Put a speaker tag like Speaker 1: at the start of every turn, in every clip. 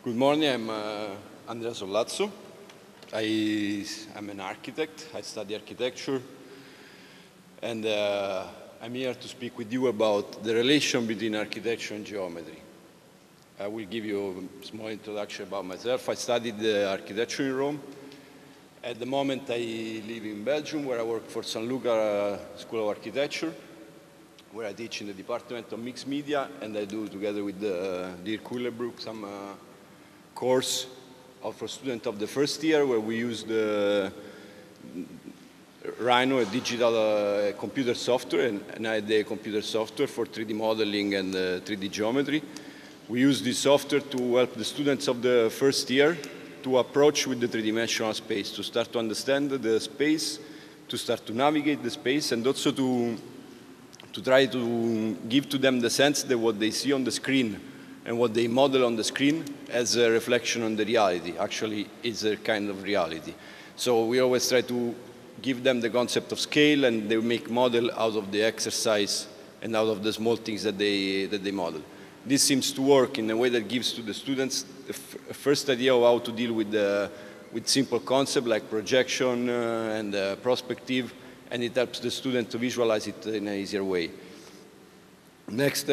Speaker 1: Good morning, I'm Andrea Sollazzo. I'm an architect, I study architecture, and I'm here to speak with you about the relation between architecture and geometry. I will give you a small introduction about myself. I studied architecture in Rome. At the moment I live in Belgium, where I work for San Luca School of Architecture, where I teach in the Department of Mixed Media, and I do, together with Dirk Kullebroek, some course for students of the first year, where we use the Rhino, a digital computer software, and I the computer software for 3D modeling and 3D geometry. We use this software to help the students of the first year to approach with the three-dimensional space, to start to understand the space, to start to navigate the space, and also to try to give to them the sense that what they see on the screen and what they model on the screen as a reflection on the reality actually is a kind of reality. So we always try to give them the concept of scale, and they make model out of the exercise and out of the small things that they model. This seems to work in a way that gives to the students the first idea of how to deal with simple concepts like projection and perspective, and it helps the student to visualize it in an easier way. Next,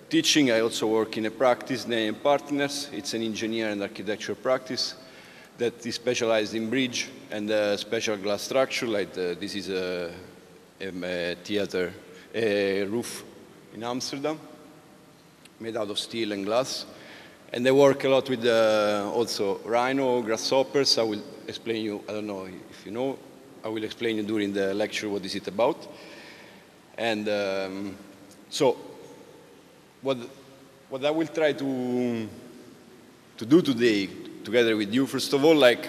Speaker 1: teaching, I also work in a practice named Partners. It's an engineer and architecture practice that is specialized in bridge and special glass structure, like this is a theater, a roof in Amsterdam, made out of steel and glass. And they work a lot with also Rhino, grasshoppers. I will explain you, I don't know if you know, I will explain you during the lecture what is it about. And so what I will try to do today together with you, first of all, like,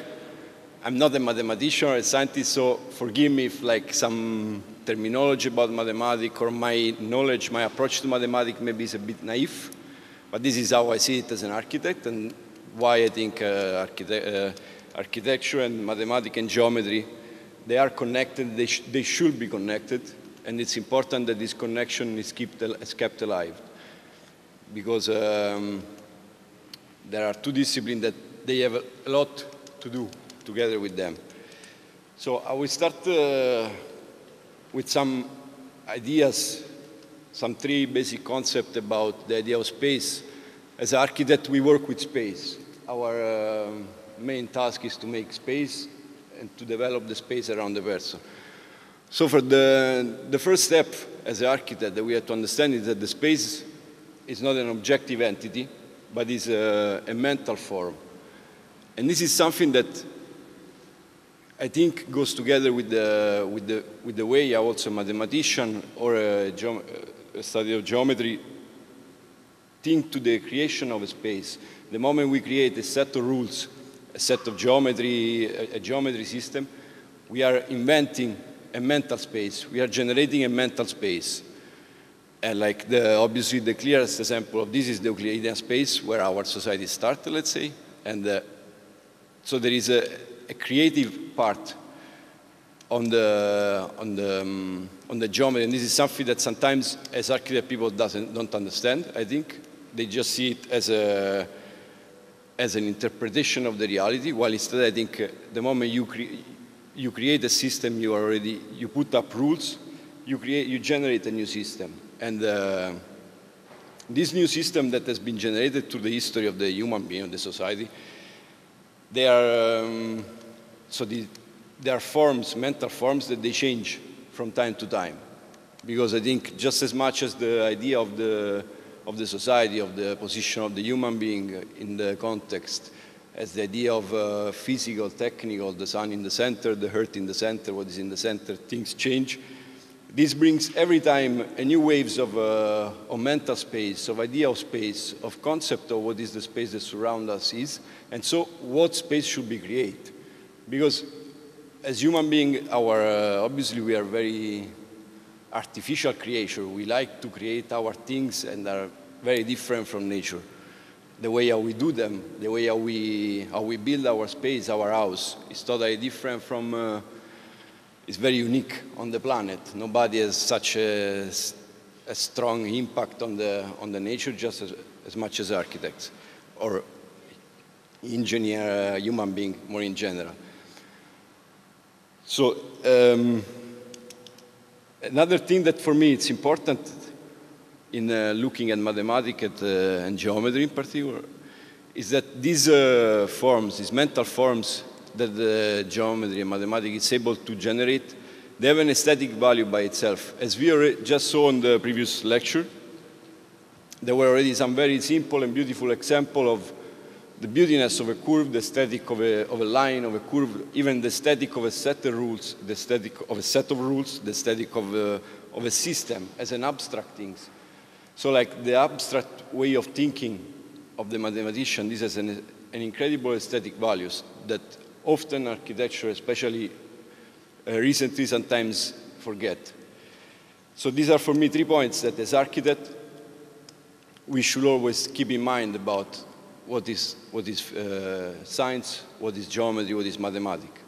Speaker 1: I'm not a mathematician or a scientist, so forgive me if like some terminology about mathematics or my knowledge, my approach to mathematics maybe is a bit naive, but this is how I see it as an architect and why I think architecture and mathematics and geometry, they are connected, they should be connected, and it's important that this connection is kept alive. Because there are two disciplines that they have a lot to do together with them. So I will start with some ideas, some three basic concepts about the idea of space. As an architect, we work with space. Our main task is to make space and to develop the space around the person. So for the first step as an architect that we have to understand is that the space is not an objective entity, but is a mental form. And this is something that I think goes together with the way I also a mathematician or a study of geometry think to the creation of a space. The moment we create a set of rules, a set of geometry, a geometry system, we are inventing a mental space. We are generating a mental space. And like obviously the clearest example of this is the Euclidean space, where our society started, let's say. And so there is a creative part on the geometry, and this is something that sometimes as architect people don't understand. I think they just see it as an interpretation of the reality, while instead I think the moment you create a system, you put up rules, you generate a new system. And this new system that has been generated through the history of the human being, of the society, they are forms, mental forms, that they change from time to time. Because I think just as much as the idea of the society, of the position of the human being in the context, as the idea of physical, technical, the sun in the center, the earth in the center, what is in the center, things change. This brings every time a new waves of mental space, of idea of space, of concept of what is the space that surrounds us is, and so what space should be created. Because as human beings, obviously we are very artificial creation. We like to create our things and are very different from nature. The way how we do them, the way how we build our space, our house, is totally different from is very unique on the planet. Nobody has such a strong impact on the nature just as much as architects. Or engineer, human being, more in general. So another thing that for me it's important in looking at mathematics and geometry in particular, is that these forms, these mental forms that the geometry and mathematics is able to generate, they have an aesthetic value by itself. As we just saw in the previous lecture, there were already some very simple and beautiful examples of the beautiness of a curve, the aesthetic of a line, of a curve, even the aesthetic of a set of rules, the aesthetic of a set of rules, the aesthetic of a system as an abstract thing. So like the abstract way of thinking of the mathematician, this has an incredible aesthetic values that often architecture, especially recently, sometimes forget. So these are for me 3 points that as architect, we should always keep in mind about what is science, what is geometry, what is mathematics.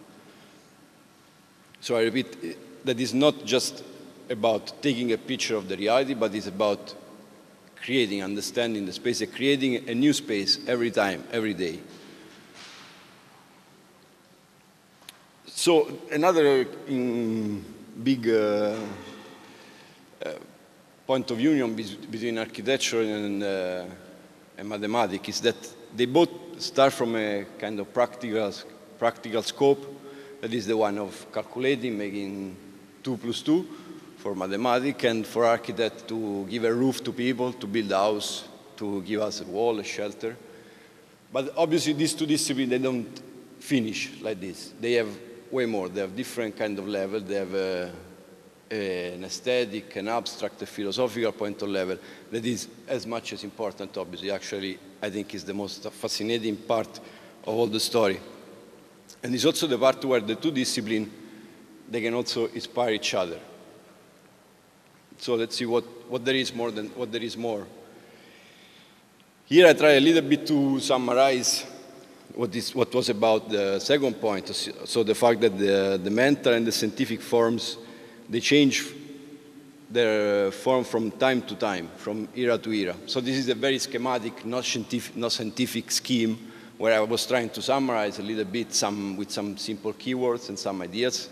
Speaker 1: So I repeat, that is not just about taking a picture of the reality, but it's about creating, understanding the space, and creating a new space every time, every day. So another big point of union between architecture and mathematics is that they both start from a kind of practical scope, that is the one of calculating, making 2 plus 2 for mathematics, and for architect to give a roof to people, to build a house, to give us a wall, a shelter. But obviously these 2 disciplines, they don't finish like this. They have way more. They have different kind of level. They have an aesthetic, an abstract, a philosophical point of level that is as much as important, obviously. Actually, I think is the most fascinating part of all the story. And it's also the part where the 2 disciplines, they can also inspire each other. So let's see what there is more than what there is more. Here I try a little bit to summarize what was about the second point. So the fact that the mental and the scientific forms, they change their form from time to time, from era to era. So this is a very schematic, not scientific scheme where I was trying to summarize a little bit with some simple keywords and some ideas.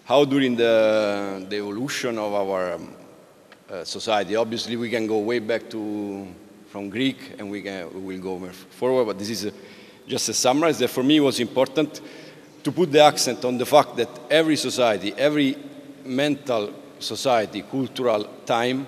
Speaker 1: How during the evolution of our society, obviously we can go way back from Greek and we will go forward, but this is just a summary that for me was important to put the accent on the fact that every society, every mental society, cultural time,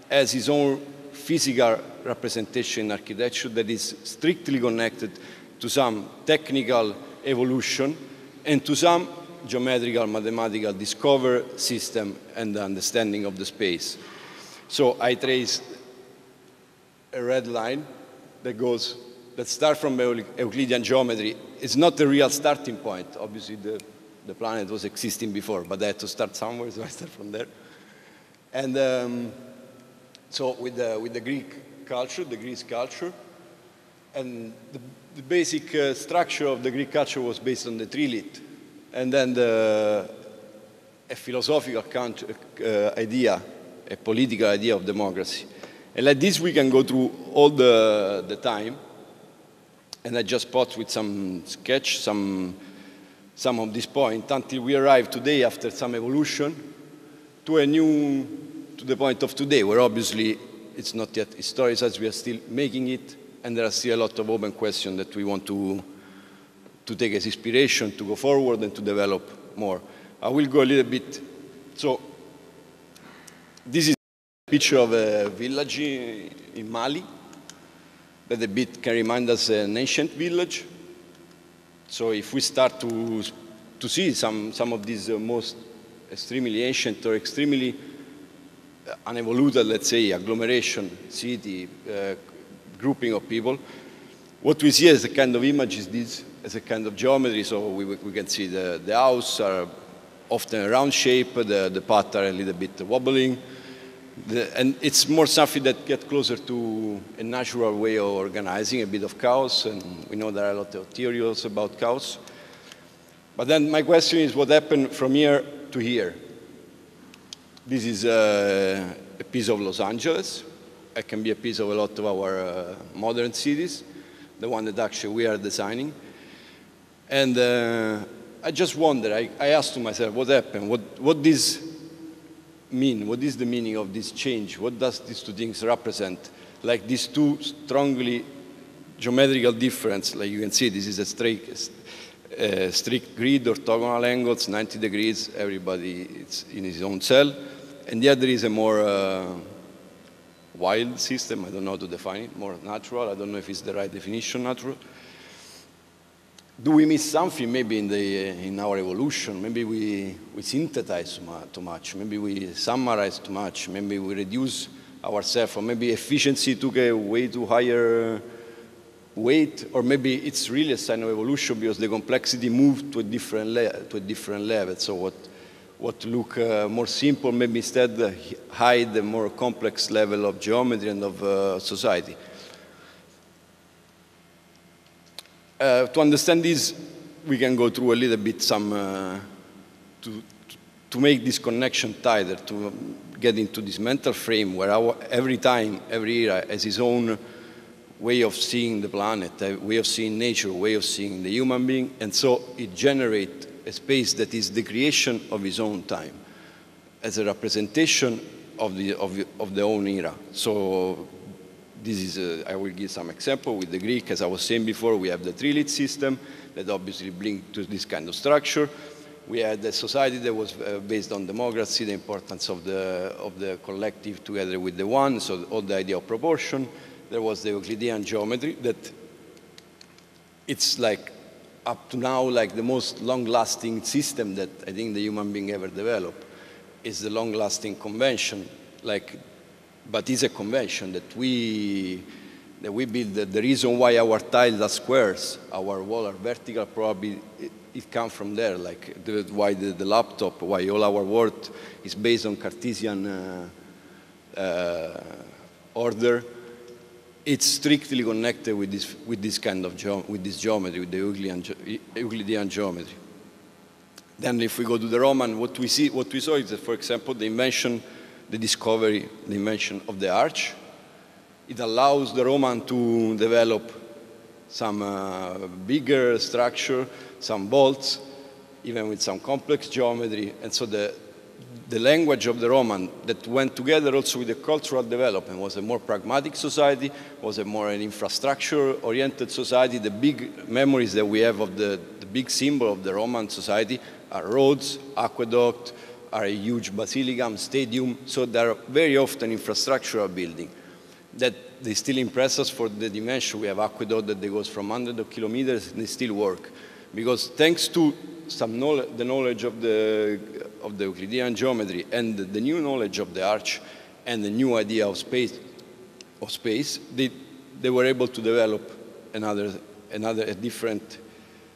Speaker 1: has its own physical representation in architecture that is strictly connected to some technical evolution and to some geometrical, mathematical discover system and the understanding of the space. So I trace a red line that starts from Euclidean geometry. It's not the real starting point. Obviously, the planet was existing before, but I had to start somewhere, so I start from there. And so with the Greek culture, the Greece culture, and the basic structure of the Greek culture was based on the trilit, and then a philosophical idea, a political idea of democracy. And like this, we can go through all the time, and I just put with some sketch, some of this point, until we arrive today, after some evolution, to the point of today, where obviously it's not yet historic, as we are still making it, and there are still a lot of open questions that we want to take as inspiration, to go forward and to develop more. I will go a little bit. So this is a picture of a village in Mali that a bit can remind us an ancient village. So if we start to see some of these most extremely ancient or extremely unevoluted, let's say, agglomeration, city, grouping of people, what we see as a kind of image is this, as a kind of geometry. So we can see the house are often a round shape, the path are a little bit wobbling, and it's more something that gets closer to a natural way of organizing, a bit of chaos, and we know there are a lot of theories about chaos. But then my question is, what happened from here to here? This is a piece of Los Angeles. It can be a piece of a lot of our modern cities. the one that actually we are designing. And I just wonder, I asked to myself, what happened? What this mean? What is the meaning of this change? What does these two things represent? Like these two strongly geometrical difference, like you can see, this is a strict grid, orthogonal angles, 90 degrees, everybody is in his own cell. And the other is a more wild system, I don't know how to define it, more natural, I don't know if it's the right definition, natural. Do we miss something maybe in our evolution? Maybe we synthesize too much, maybe we summarize too much, maybe we reduce ourselves, or maybe efficiency took a way too higher weight, or maybe it's really a sign of evolution because the complexity moved to a different level. So what look more simple, maybe instead hide the more complex level of geometry and of society. To understand this, we can go through a little bit to make this connection tighter, to get into this mental frame where every time, every era has its own way of seeing the planet, a way of seeing nature, a way of seeing the human being, and so it generates a space that is the creation of his own time, as a representation of the own era. So this is, I will give some example with the Greek. As I was saying before, we have the trilith system that obviously brings to this kind of structure. We had a society that was based on democracy, the importance of the collective together with the one, so all the idea of proportion. There was the Euclidean geometry that it's like up to now like the most long-lasting system that I think the human being ever developed is the long-lasting convention, but it's a convention that we build. The reason why our tiles are squares, our walls are vertical, probably it comes from there, why the laptop, why all our work is based on Cartesian order. It's strictly connected with this kind of geometry, with the Euclidean geometry. Then, if we go to the Roman, what we saw is that, for example, the invention of the arch. It allows the Roman to develop some bigger structure, some bolts, even with some complex geometry, and so the language of the Roman that went together also with the cultural development was a more pragmatic society, was a more an infrastructure-oriented society. The big memories that we have of the big symbol of the Roman society are roads, aqueduct, are a huge basilicum, stadium, so there are very often infrastructural building that they still impress us for the dimension. We have aqueduct that goes from hundreds of kilometers and they still work. Because thanks to the knowledge of the Euclidean geometry and the new knowledge of the arch and the new idea of space, they were able to develop a different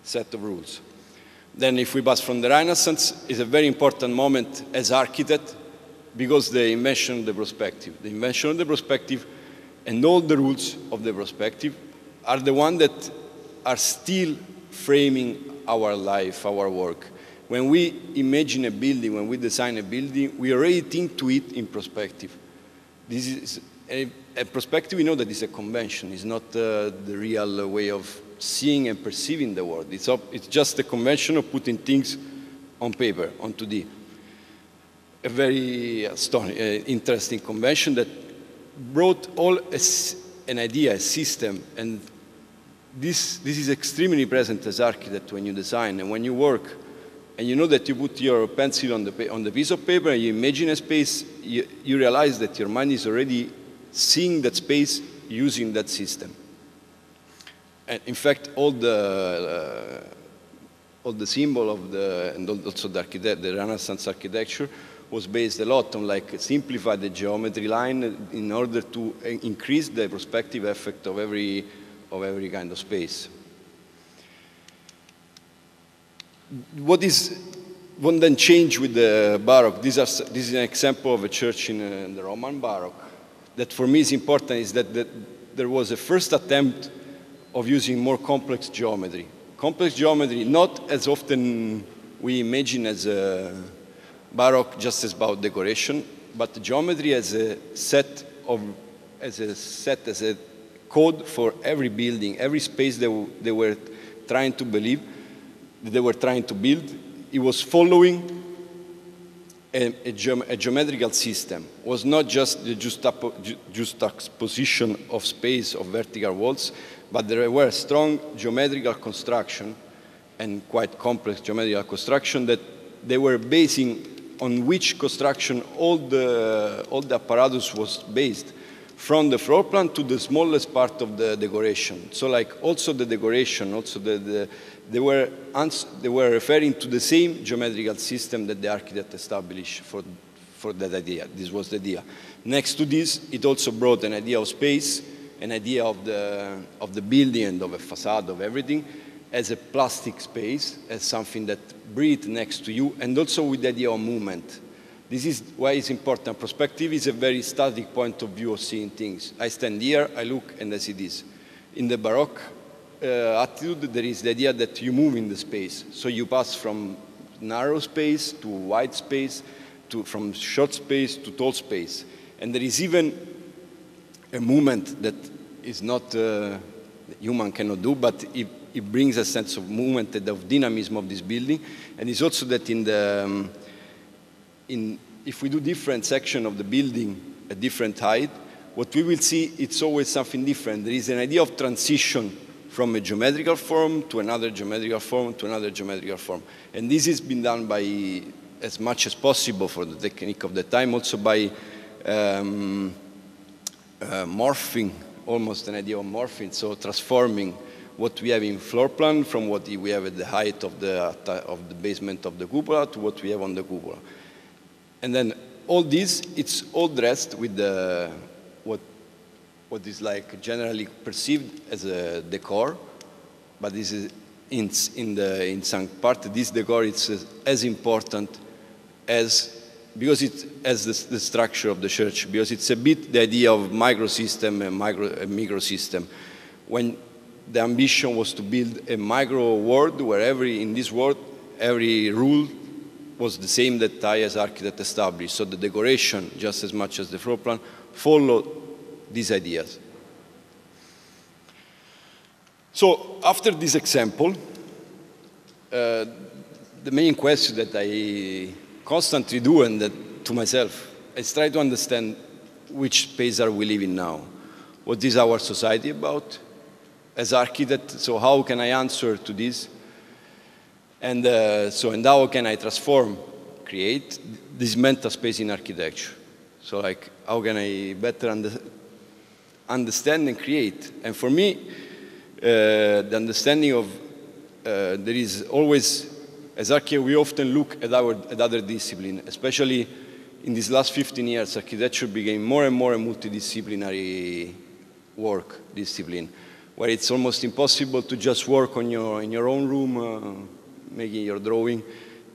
Speaker 1: set of rules. Then if we pass from the Renaissance, it's a very important moment as architect because the invention of the perspective. The invention of the perspective and all the rules of the perspective are the ones that are still framing our life, our work. When we imagine a building, when we design a building, we already think to it in perspective. This is a perspective, we know that is a convention. It's not the real way of seeing and perceiving the world. It's just a convention of putting things on paper, on 2D. A very interesting convention that brought an idea, a system, and this is extremely present as architect when you design and when you work, and you know that you put your pencil on the piece of paper and you imagine a space, you realize that your mind is already seeing that space using that system. And in fact, all the symbol of and also the Renaissance architecture was based a lot on simplify the geometry line in order to increase the perspective effect of every kind of space. What then changed with the Baroque? This is an example of a church in the Roman Baroque. That for me is important is that there was a first attempt of using more complex geometry. Complex geometry, not as often we imagine as Baroque just as about decoration, but geometry as a code for every building, every space they were trying to believe, they were trying to build. It was following a geometrical system. It was not just the juxtaposition of space of vertical walls, but there were strong geometrical construction and quite complex geometrical construction that they were basing on which construction all the apparatus was based, from the floor plan to the smallest part of the decoration. So like also the decoration, also they were referring to the same geometrical system that the architect established for that idea. This was the idea. Next to this, it also brought an idea of space, an idea of the building and of a facade, of everything, as a plastic space, as something that breathes next to you, and also with the idea of movement. This is why it's important. Perspective is a very static point of view of seeing things. I stand here, I look, and I see this. In the Baroque attitude, there is the idea that you move in the space. So you pass from narrow space to wide space, from short space to tall space. And there is even a movement that is not human cannot do, but it brings a sense of movement and of dynamism of this building. And it's also that if we do different sections of the building at different height, what we will see, it's always something different. There is an idea of transition from a geometrical form to another geometrical form to another geometrical form. And this has been done by, as much as possible for the technique of the time, also by morphing, almost an idea of morphing, so transforming what we have in floor plan from what we have at the height of the basement of the cupola to what we have on the cupola. And then all this, it's all dressed with what is like generally perceived as a decor, but this is in some part, this decor is as important as, because it's as the structure of the church, because it's a bit the idea of microsystem and microsystem. When the ambition was to build a micro world where in this world, every rule was the same that I as architect established. So the decoration, just as much as the floor plan, followed these ideas. So after this example, the main question that I constantly do, and that to myself, is try to understand which space are we living now? What is our society about? As architect, so how can I answer to this? And how can I create this mental space in architecture? So like, how can I better understand and create? And for me, the understanding of, there is always, as architects, we often look at other disciplines, especially in these last 15 years, architecture became more and more a multidisciplinary work discipline, where it's almost impossible to just work in your own room, making your drawing.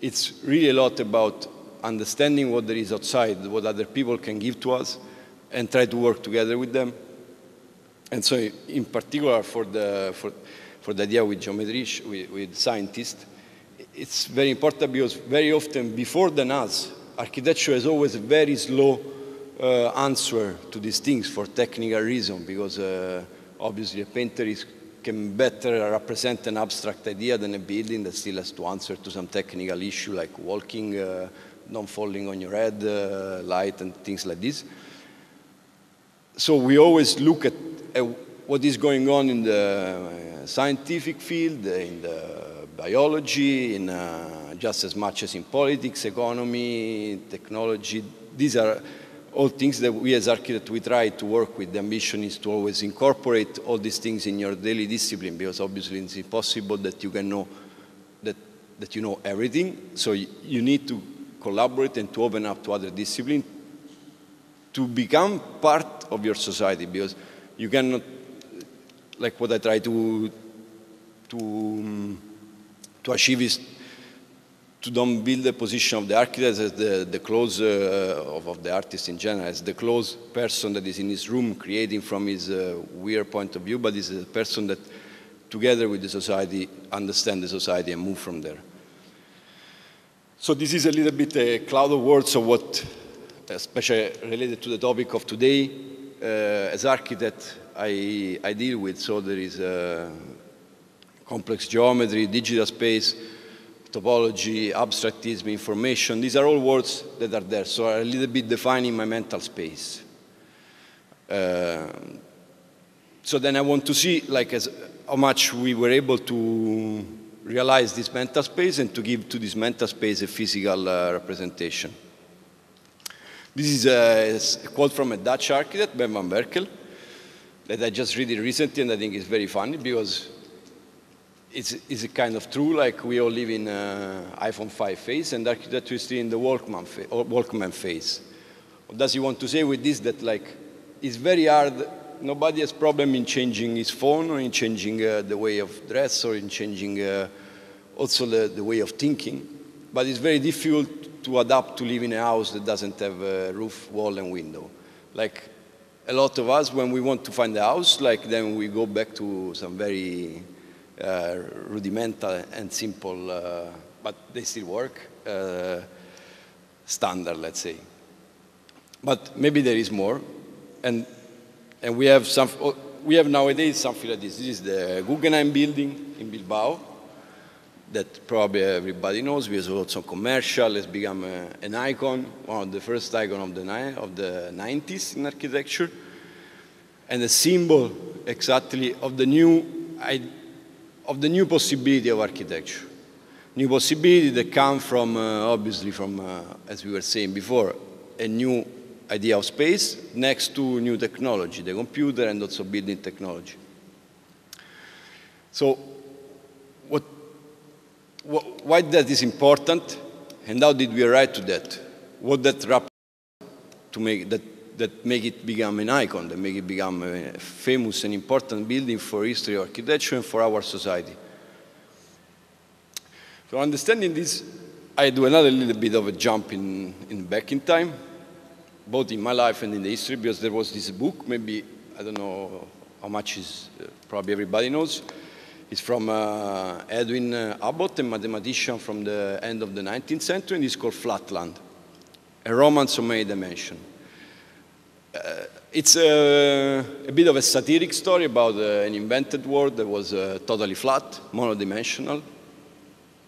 Speaker 1: It's really a lot about understanding what there is outside, what other people can give to us, and try to work together with them. And so in particular for the idea with geometry, with scientists, it's very important because very often before the NAS, architecture has always a very slow answer to these things for technical reasons, because obviously a painter can better represent an abstract idea than a building that still has to answer to some technical issue like walking, not falling on your head, light and things like this. So we always look at what is going on in the scientific field, in the biology, in just as much as in politics, economy, technology. These are all things that we as architects, we try to work with. The ambition is to always incorporate all these things in your daily discipline, because obviously it's impossible that you can know that you know everything. So you need to collaborate and to open up to other disciplines to become part of your society, because you cannot, like what I try to achieve is to don't build the position of the architect as the close of the artist in general, as the close person that is in his room creating from his weird point of view, but is a person that together with the society understand the society and move from there. So this is a little bit a cloud of words of what, especially related to the topic of today, as architect, I deal with. So there is complex geometry, digital space, topology, abstractism, information. These are all words that are there, so are a little bit defining my mental space. So then I want to see how much we were able to realize this mental space and to give to this mental space a physical representation. This is a quote from a Dutch architect, Ben van Berkel, that I just read it recently, and I think it's very funny because it's a kind of true, like we all live in iPhone 5 phase, and architecture is still in the Walkman phase. What does he want to say with this? That it's very hard, nobody has problem in changing his phone or in changing the way of dress or in changing also the way of thinking, but it's very difficult to adapt to live in a house that doesn't have a roof, wall, and window. Like a lot of us, when we want to find a house, then we go back to some very rudimental and simple, but they still work, standard, let's say. But maybe there is more, and we have nowadays something like this. This is the Guggenheim building in Bilbao, that probably everybody knows, because it's also commercial, has become an icon, one of the first icons of the 90s in architecture, and a symbol exactly of the new possibility of architecture. New possibility that come from, obviously from, as we were saying before, a new idea of space next to new technology, the computer and also building technology. So why that is important, and how did we arrive to that? What that to make that make it become an icon, that make it become a famous and important building for history of architecture and for our society. So understanding this, I do another little bit of a jump back in time, both in my life and in the history, because there was this book, maybe, I don't know how much is, probably everybody knows. It's from Edwin Abbott, a mathematician from the end of the 19th century, and it's called Flatland, a romance of many dimensions. It's a bit of a satiric story about an invented world that was totally flat, monodimensional.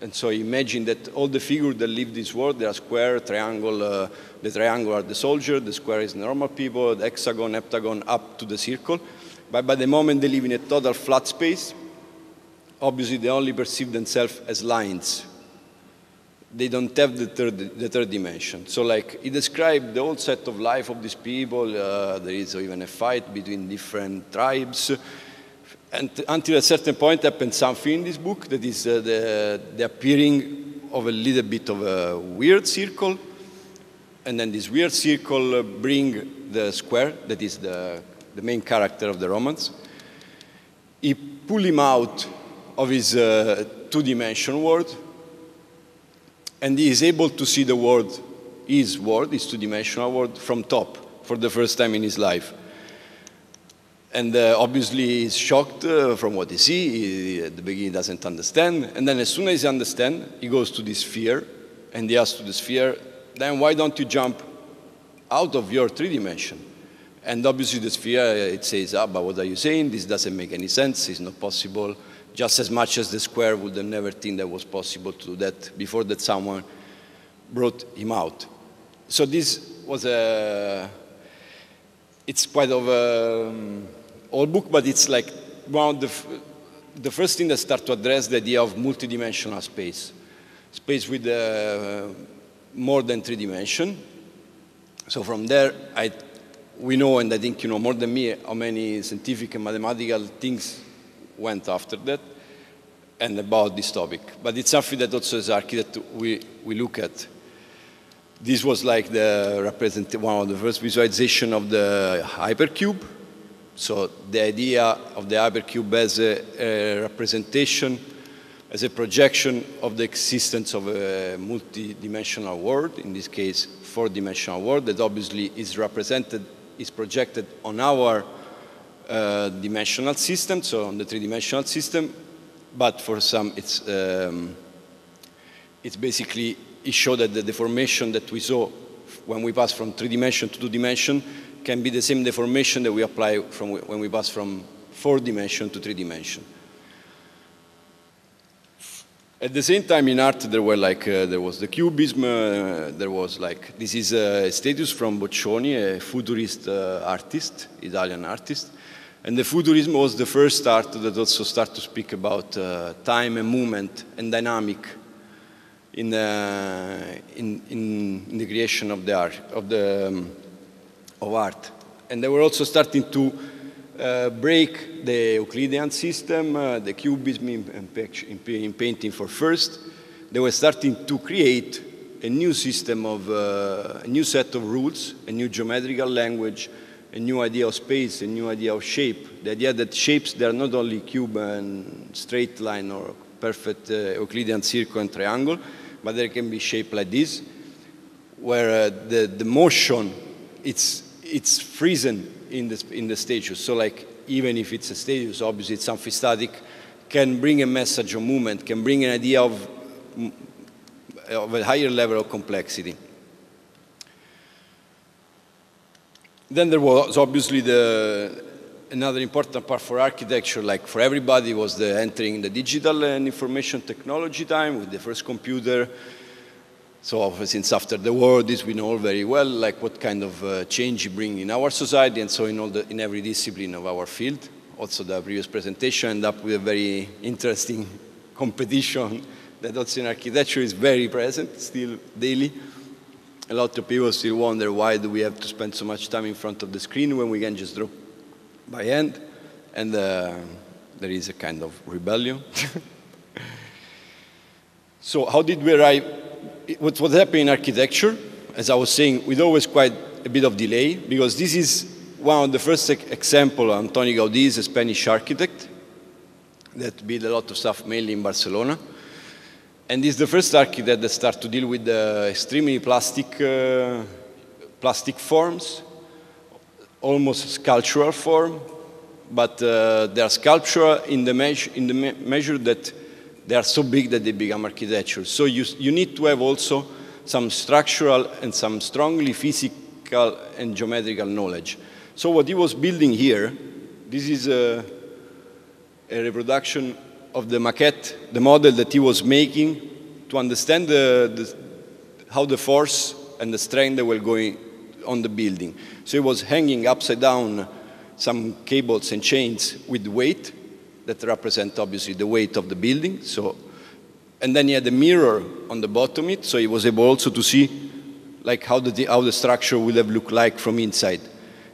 Speaker 1: And so imagine that all the figures that live this world, they are square, triangle, the triangle are the soldier, the square is normal people, the hexagon, heptagon, up to the circle. But by the moment they live in a total flat space, obviously they only perceive themselves as lines. They don't have the third dimension. So he described the whole set of life of these people. There is even a fight between different tribes. And until a certain point happened something in this book that is the appearing of a little bit of a weird circle. And then this weird circle bring the square, that is the main character of the romance. He pull him out of his two-dimensional world, and he is able to see the world, his two-dimensional world, from top for the first time in his life. And obviously he's shocked from what he sees. He, at the beginning, doesn't understand. And then as soon as he understands, he goes to this sphere, and he asks to the sphere, then why don't you jump out of your 3D? And obviously the sphere, it says, but what are you saying? This doesn't make any sense. It's not possible. Just as much as the square would have never think that was possible to do that before that someone brought him out. So this was it's quite of an old book, but it's like one of the first thing that start to address the idea of multidimensional space. Space with more than 3 dimensions. So from there, we know, and I think you know more than me, how many scientific and mathematical things went after that, and about this topic. But it's something that also as architect we look at. This was like one of the first visualization of the hypercube. So the idea of the hypercube as a representation, as a projection of the existence of a multi-dimensional world, in this case 4-dimensional world, that obviously is projected on our dimensional system, so on the 3-dimensional system, but for some it's basically, it showed that the deformation that we saw when we pass from 3 dimension to 2 dimension can be the same deformation that we apply from when we pass from 4-dimension to 3-dimension. At the same time, in art, there were like there was the cubism. There was like this is a status from Boccioni, a futurist artist, Italian artist, and the futurism was the first art that also started to speak about time and movement and dynamic in the creation of the art of art, and they were also starting to break the Euclidean system, the cubism in painting for first. They were starting to create a new system of, a new set of rules, a new geometrical language, a new idea of space, a new idea of shape. The idea that shapes, they are not only cube and straight line or perfect Euclidean circle and triangle, but there can be shape like this, where the motion, it's frozen in the status. So like, even if it's a status, obviously it's something static, can bring a message of movement, can bring an idea of a higher level of complexity. Then there was obviously another important part for architecture, like for everybody, was the entering the digital and information technology time with the first computer. So since after the war, this we know all very well, like what kind of change you bring in our society, and so in every discipline of our field. Also the previous presentation ended up with a very interesting competition that also in architecture is very present still daily. A lot of people still wonder why do we have to spend so much time in front of the screen when we can just draw by hand, and there is a kind of rebellion. So how did we arrive? What happened in architecture, as I was saying, with always quite a bit of delay, because this is one of the first examples. Antoni Gaudí is a Spanish architect that built a lot of stuff mainly in Barcelona. And he's the first architect that started to deal with extremely plastic forms, almost sculptural form, but they are sculptural in the measure that they are so big that they become architecture. So you need to have also some structural and some strongly physical and geometrical knowledge. So what he was building here, this is a reproduction of the maquette, the model that he was making to understand how the force and the strength that were going on the building. So he was hanging upside down some cables and chains with weight that represent obviously the weight of the building. So, and then he had a mirror on the bottom of it, so he was able also to see like how the structure would have looked like from inside.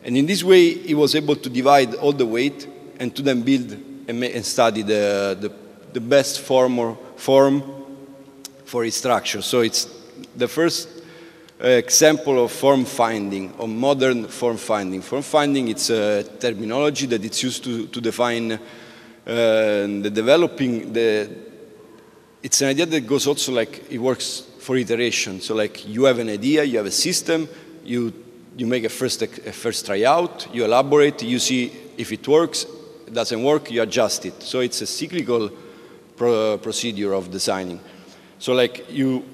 Speaker 1: And in this way, he was able to divide all the weight and to then build and study the best form for his structure. So it's the first example of form finding, of modern form finding. Form finding, it's a terminology that it's used to define the developing, it's an idea that goes also like, it works for iteration. So like you have an idea, you have a system, you make a first tryout, you elaborate, you see if it works, it doesn't work, you adjust it. So it's a cyclical procedure of designing. So like you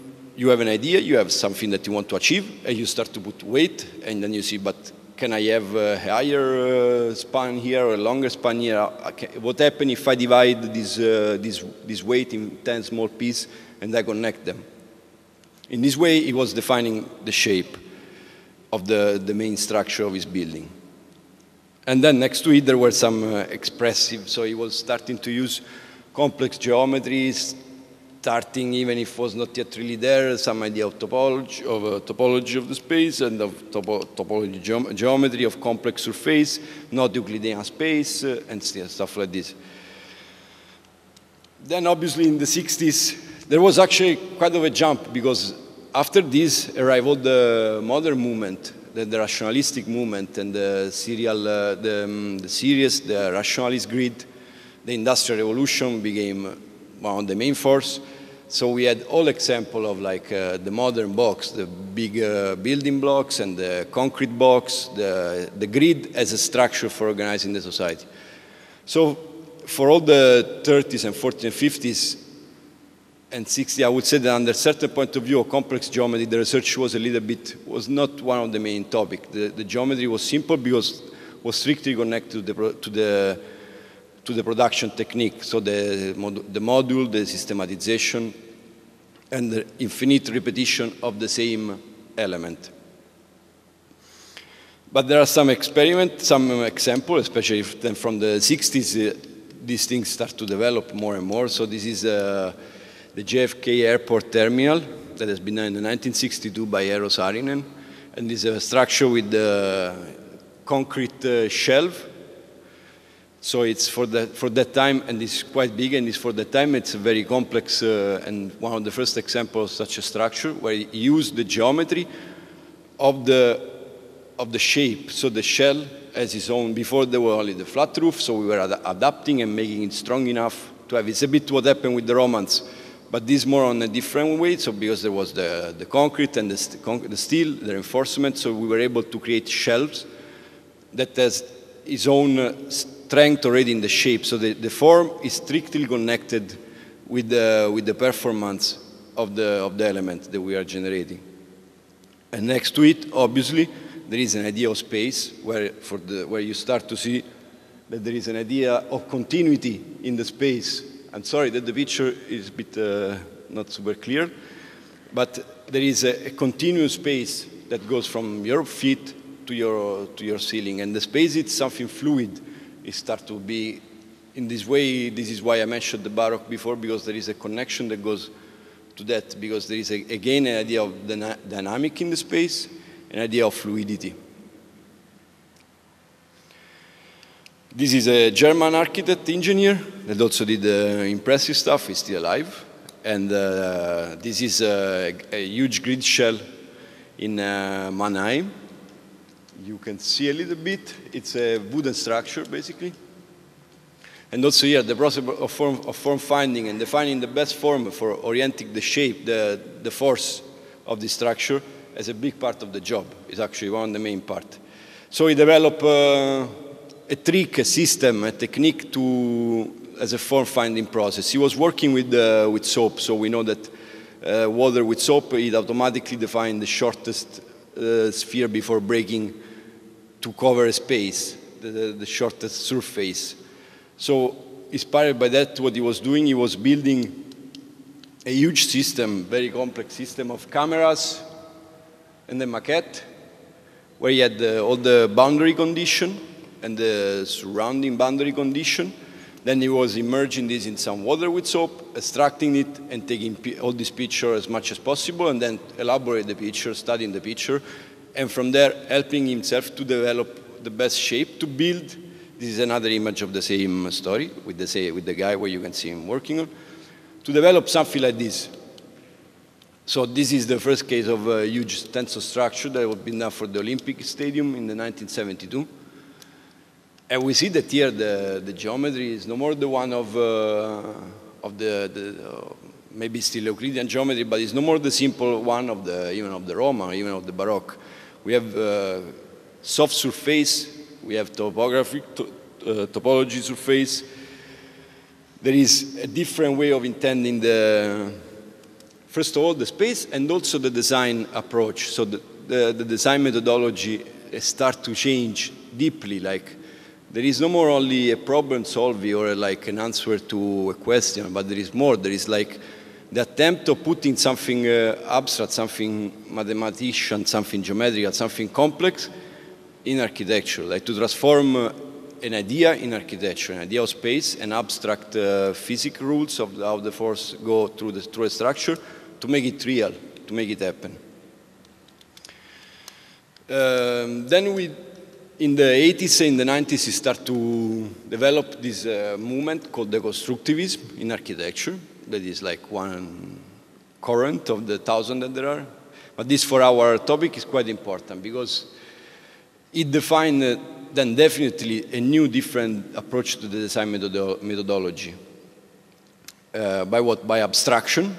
Speaker 1: have an idea, you have something that you want to achieve, and you start to put weight, and then you see, but can I have a higher span here or a longer span here? What happens if I divide this weight in 10 small pieces and I connect them? In this way, he was defining the shape of the main structure of his building. And then next to it, there were some expressive, so he was starting to use complex geometries, starting, even if it was not yet really there, some idea of topology of the space and of topology geometry of complex surface, not Euclidean space, and stuff like this. Then obviously in the 60s, there was actually quite of a jump, because after this arrived all the modern movement, the rationalistic movement, and the series, the rationalist grid. The Industrial Revolution became one of the main force. So we had all example of like the modern box, the big building blocks and the concrete box, the grid as a structure for organizing the society. So for all the 30s and 40s and 50s, and 60, I would say that under a certain point of view of complex geometry, the research was was not one of the main topics. The geometry was simple because it was strictly connected to the production technique. So the module, the systematization, and the infinite repetition of the same element. But there are some experiments, some examples, especially then from the 60s, these things start to develop more and more. So this is the JFK Airport Terminal that has been done in 1962 by Eero Saarinen. And this is a structure with the concrete shelf. So it's for that time, and it's quite big, and it's for that time, it's a very complex and one of the first examples of such a structure where you use the geometry of the shape. So the shell has its own, before there were only the flat roof, so we were adapting and making it strong enough to have, it's a bit what happened with the Romans, but this more on a different way, so because there was the concrete and the steel, the reinforcement, so we were able to create shelves that has its own strength already in the shape. So the form is strictly connected with the performance of the element that we are generating. And next to it, obviously, there is an idea of space where you start to see that there is an idea of continuity in the space. I'm sorry that the picture is a bit not super clear, but there is a continuous space that goes from your feet to your ceiling, and the space is something fluid. It starts to be in this way. This is why I mentioned the Baroque before, because there is a connection that goes to that, because there is again an idea of dynamic in the space, an idea of fluidity. This is a German architect engineer that also did impressive stuff. He's still alive, and this is a huge grid shell in Mannheim. You can see a little bit. It's a wooden structure, basically. And also here, the process of form finding and defining the best form for orienting the shape, the force of the structure, as a big part of the job. It's actually one of the main parts. So we developed a trick, a system, a technique as a form finding process. He was working with soap, so we know that water with soap, it automatically defines the shortest sphere before breaking to cover a space, the shortest surface. So inspired by that, what he was doing, he was building a huge system, very complex system of cameras and the maquette, where he had all the boundary condition and the surrounding boundary condition. Then he was immersing this in some water with soap, extracting it, and taking all this picture as much as possible, and then elaborate the picture, studying the picture, and from there helping himself to develop the best shape to build. This is another image of the same story with the guy where you can see him working on, to develop something like this. So this is the first case of a huge tensile structure that was been done for the Olympic Stadium in 1972. And we see that here the geometry is no more the one of maybe still Euclidean geometry, but it's no more the simple one of even of the Roman, even of the Baroque. We have soft surface, we have topology surface. There is a different way of intending first of all, the space and also the design approach. So the design methodology starts to change deeply. Like, there is no more only a problem solving or like an answer to a question, but there is more. There is like the attempt of putting something abstract, something mathematician, something geometrical, something complex in architecture, like to transform an idea in architecture, an idea of space, and abstract physics rules of how the force go through a structure to make it real, to make it happen. Then in the 80s and the 90s, we start to develop this movement called deconstructivism in architecture. That is like one current of the 1,000 that there are. But this, for our topic, is quite important because it defined then definitely a new, different approach to the design methodology. By what? By abstraction,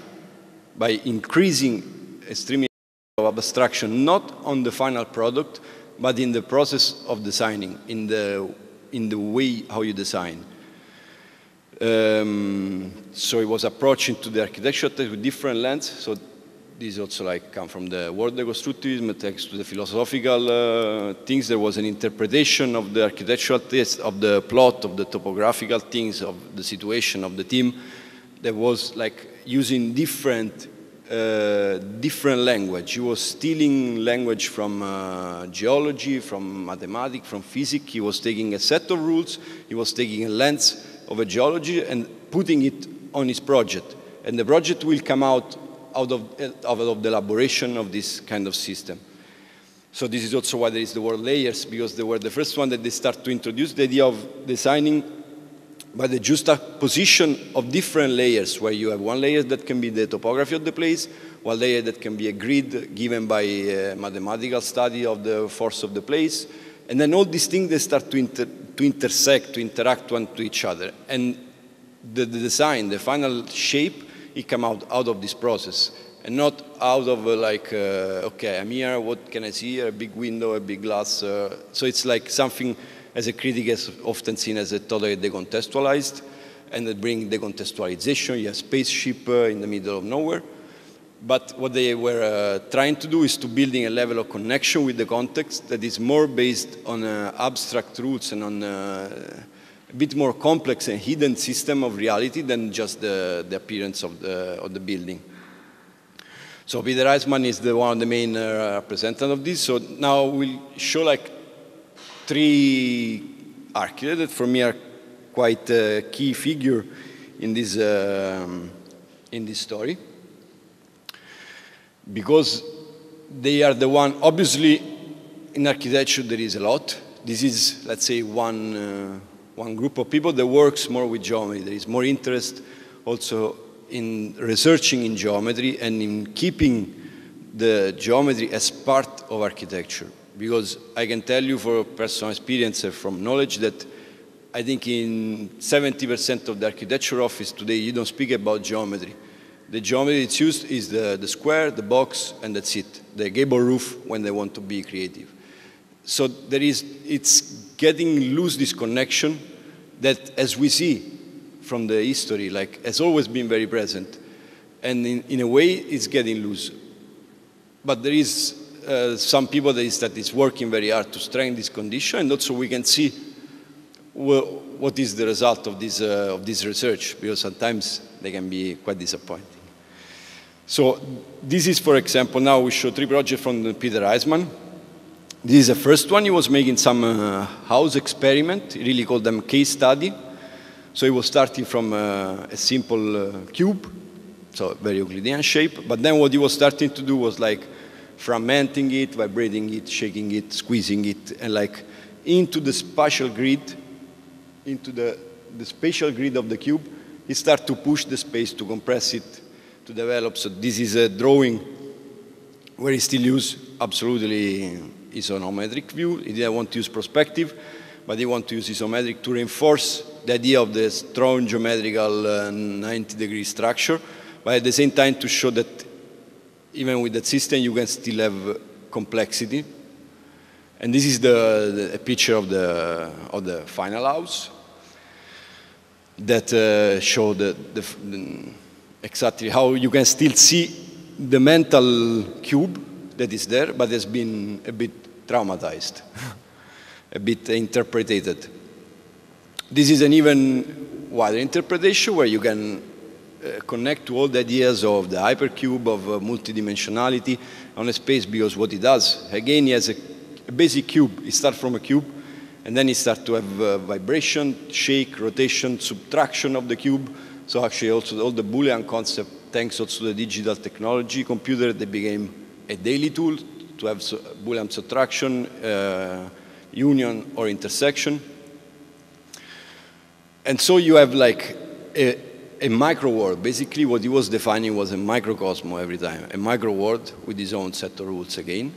Speaker 1: by increasing extremely of abstraction, not on the final product, but in the process of designing, in the way how you design. So it was approaching to the architecture with different lens. So this also like come from the word deconstructivism, thanks to the philosophical things. There was an interpretation of the architectural taste, of the plot, of the topographical things, of the situation of the team. That was like using different language. He was stealing language from geology, from mathematics, from physics. He was taking a set of rules. He was taking a lens of a geology and putting it on his project. And the project will come out of the elaboration of this kind of system. So this is also why there is the word layers, because they were the first one that they start to introduce the idea of designing by the juxtaposition of different layers, where you have one layer that can be the topography of the place, one layer that can be a grid given by a mathematical study of the force of the place, and then all these things, they start to intersect, to interact one to each other. And the design, the final shape, it come out of this process, and not out of okay, I'm here, what can I see here? A big window, a big glass. So it's like something, as a critic, is often seen as a totally decontextualized, and it brings decontextualization. You have spaceship in the middle of nowhere. But what they were trying to do is to building a level of connection with the context that is more based on abstract roots and on a bit more complex and hidden system of reality than just the appearance of the building. So Peter Eisman is one of the main representatives of this. So now we'll show like 3 architects that for me are quite a key figure in this story, because they are the one. Obviously, in architecture there is a lot. This is, let's say, one group of people that works more with geometry. There is more interest also in researching in geometry and in keeping the geometry as part of architecture. Because I can tell you for personal experience and from knowledge that I think in 70% of the architecture office today, you don't speak about geometry. The geometry that's used is the square, the box, and that's it. The gable roof when they want to be creative. So it's getting loose, this connection that, as we see from the history, like has always been very present. And in a way, it's getting loose. But there is some people that is working very hard to strengthen this condition, and also we can see what is the result of this research, because sometimes they can be quite disappointing. So this is, for example, now we show 3 projects from Peter Eisman. This is the first one. He was making some house experiment. He really called them case study. So he was starting from a simple cube, so very Euclidean shape. But then what he was starting to do was like fragmenting it, vibrating it, shaking it, squeezing it, and like into the spatial grid, into the spatial grid of the cube, he started to push the space, to compress it, to develop. So this is a drawing where he still uses absolutely isometric view. He didn't want to use perspective, but he wanted to use isometric to reinforce the idea of the strong geometrical 90-degree structure, but at the same time to show that even with that system, you can still have complexity. And this is a picture of the final house that show exactly how you can still see the mental cube that is there, but has been a bit traumatized, a bit interpreted. This is an even wider interpretation where you can connect to all the ideas of the hypercube, of multidimensionality on a space, because what it does, again, he has a basic cube. He starts from a cube, and then he starts to have vibration, shake, rotation, subtraction of the cube. So actually also all the Boolean concept, thanks also to the digital technology computer, they became a daily tool to have Boolean subtraction, union, or intersection. And so you have like a micro world. Basically what he was defining was a microcosm every time, a micro world with his own set of rules again,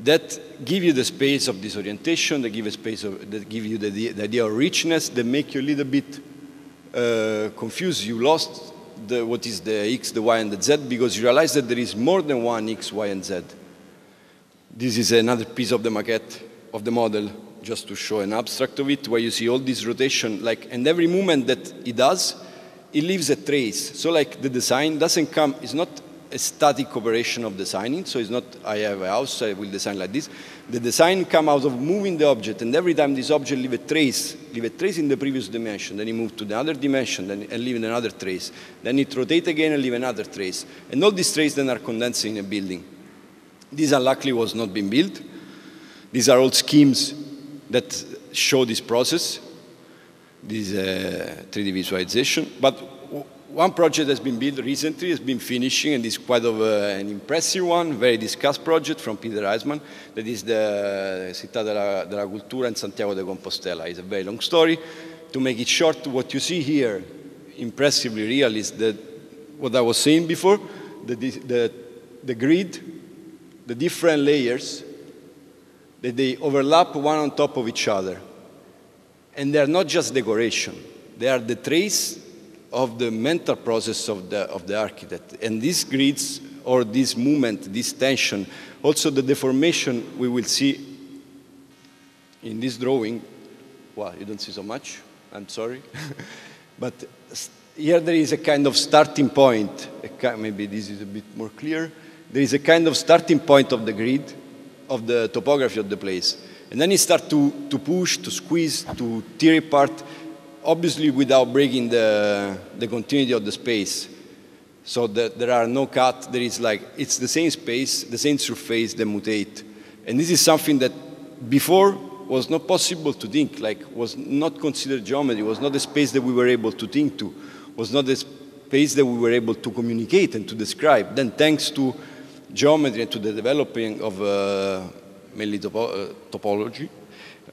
Speaker 1: that give you the space of disorientation, that give you the idea of richness, that make you a little bit confused. You lost what is the x, the y, and the z, because you realize that there is more than one x, y, and z. This is another piece of the maquette of the model just to show an abstract of it, where you see all this rotation, like, and every movement that he does, it leaves a trace. So like the design doesn't come, it's not a static operation of designing, so it's not, I have a house, I will design like this. The design comes out of moving the object, and every time this object leave a trace in the previous dimension, then it move to the other dimension, then and leave another trace. Then it rotate again and leave another trace. And all these traces then are condensed in a building. This unluckily was not being built. These are all schemes that show this process, this 3D visualization. But one project has been built recently, has been finishing, and is quite of an impressive one, very discussed project from Peter Eisman, that is the Città della Cultura in Santiago de Compostela. It's a very long story. To make it short, what you see here, impressively real, is that what I was saying before, the grid, the different layers, that they overlap one on top of each other. And they are not just decoration. They are the trace of the mental process of the architect. And these grids, or this movement, this tension, also the deformation we will see in this drawing. Well, you don't see so much, I'm sorry. But here there is a kind of starting point. Maybe this is a bit more clear. There is a kind of starting point of the grid, of the topography of the place. And then you start to push, to squeeze, to tear apart, obviously without breaking the continuity of the space. So that there are no cuts, there is like, it's the same space, the same surface, they mutate. And this is something that before was not possible to think, like was not considered geometry, was not a space that we were able to think to, was not a space that we were able to communicate and to describe. Then thanks to geometry and to the developing of mainly topology,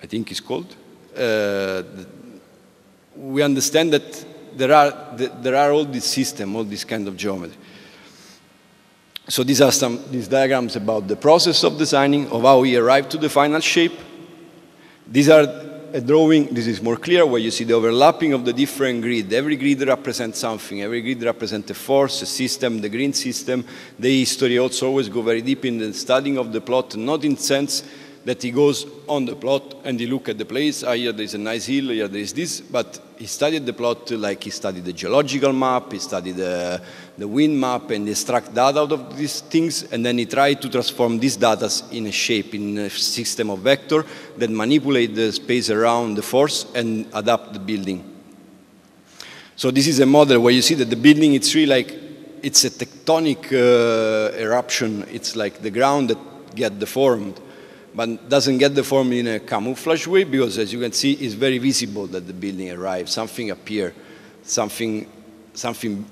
Speaker 1: I think it's called, we understand that there are all these systems, all this kind of geometry. So these are these diagrams about the process of designing, of how we arrive to the final shape. These are a drawing, this is more clear, where you see the overlapping of the different grids. Every grid represents something. Every grid represents a force, a system, the green system. The history also always go very deep in the studying of the plot, not in sense that he goes on the plot and he look at the place, here there is a nice hill, here there is this, but he studied the plot like he studied the geological map, he studied the wind map, and he extract data out of these things, and then he tried to transform these data in a shape, in a system of vector that manipulate the space around the force and adapt the building. So this is a model where you see that the building, it's really like, it's a tectonic eruption. It's like the ground that get deformed, but doesn't get deformed in a camouflage way, because as you can see, it's very visible that the building arrived. Something appeared, something happened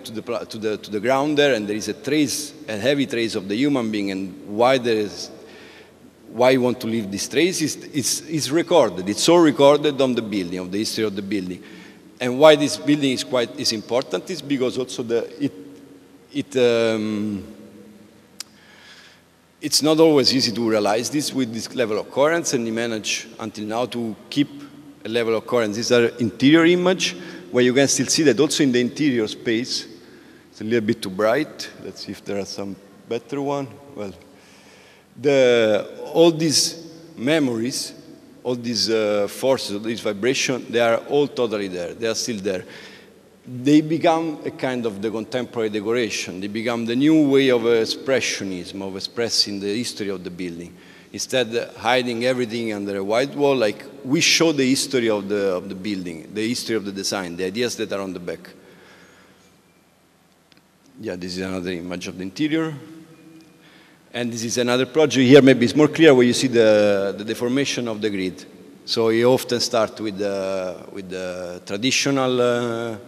Speaker 1: to the ground there, and there is a trace, a heavy trace of the human being, and why you want to leave this trace is recorded. It's all recorded on the building, of the history of the building. And why this building is important is because also it's not always easy to realize this with this level of coherence, and we manage until now to keep a level of coherence. These are interior image, where you can still see that also in the interior space. It's a little bit too bright. Let's see if there are some better one. Well, all these memories, all these forces, all these vibrations, they are all totally there. They are still there. They become a kind of the contemporary decoration. They become the new way of expressionism, of expressing the history of the building. Instead of hiding everything under a white wall, like we show the history of the building, the history of the design, the ideas that are on the back. Yeah, this is another image of the interior. And this is another project. Here maybe it's more clear where you see the deformation of the grid. So you often start with the traditional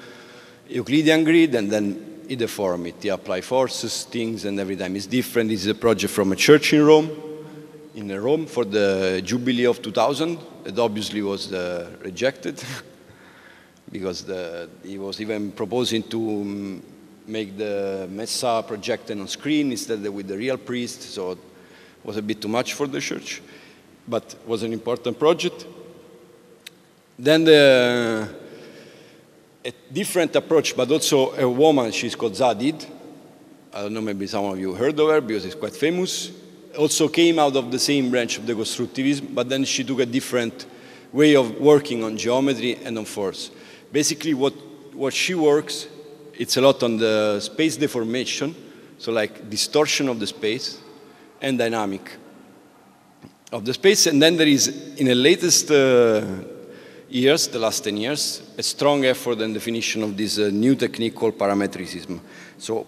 Speaker 1: Euclidean grid, and then you deform it. You apply forces, things, and every time it's different. This is a project from a church in Rome for the Jubilee of 2000. It obviously was rejected because he was even proposing to make the Messa projected on screen instead of with the real priest, so it was a bit too much for the church, but it was an important project. Then a different approach, but also a woman, she's called Zadid. I don't know, maybe some of you heard of her because it's quite famous. also came out of the same branch of the constructivism, but then she took a different way of working on geometry and on force. Basically, what she works, it's a lot on the space deformation, so like distortion of the space and dynamic of the space. And then there is, in the latest years, the last 10 years, a strong effort and definition of this new technique called parametricism. So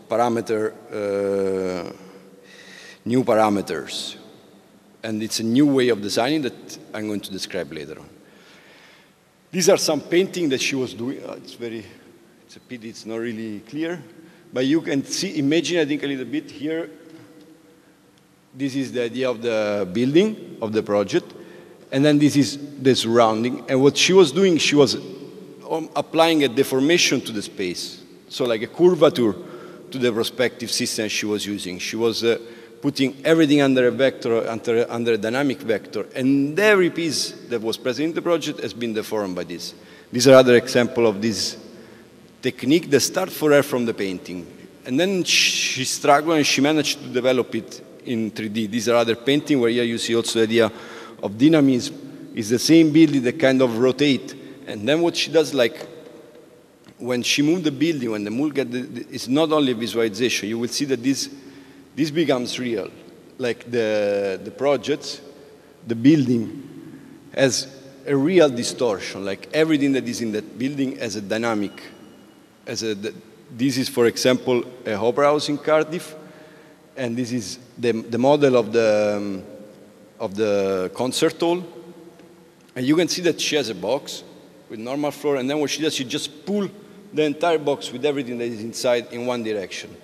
Speaker 1: new parameters. And it's a new way of designing that I'm going to describe later on. These are some painting that she was doing. It's a pity it's not really clear. But you can see, imagine, I think, a little bit here. This is the idea of the building, of the project. And then this is the surrounding. And what she was doing, she was applying a deformation to the space. So like a curvature to the perspective system she was using. She was putting everything under a vector, under a dynamic vector. And every piece that was present in the project has been deformed by this. These are other examples of this technique that started for her from the painting. And then she struggled and she managed to develop it in 3D. These are other paintings where here you see also the idea of dynamism. It's the same building that kind of rotate. And then what she does, like, when she moved the building, when the move it's not only visualization. You will see that this becomes real. Like the project, the building has a real distortion. Like everything that is in that building has a dynamic. This is, for example, a opera house in Cardiff, and this is the model of the concert hall. And you can see that she has a box with normal floor, and then what she does, she just pulls the entire box with everything that is inside in one direction.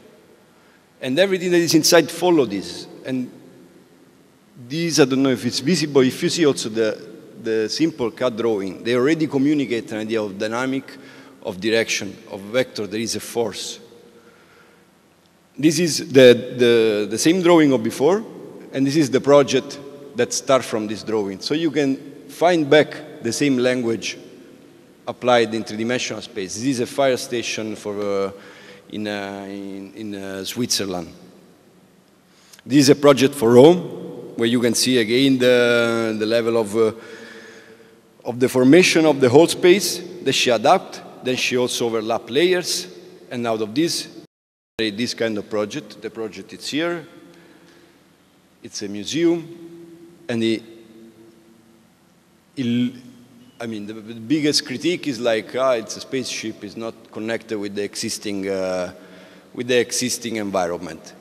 Speaker 1: And everything that is inside follows this. And these, I don't know if it's visible, if you see also the simple CAD drawing, they already communicate an idea of dynamic, of direction, of vector. There is a force. This is the same drawing of before, and this is the project that starts from this drawing. So you can find back the same language applied in three-dimensional space. This is a fire station for, in Switzerland. This is a project for Rome, where you can see again the level of the formation of the whole space that she adapted. Then she also overlapped layers, and out of this kind of project, the project is here. It's a museum, and I mean, the biggest critique is like, it's a spaceship, it's not connected with the existing environment.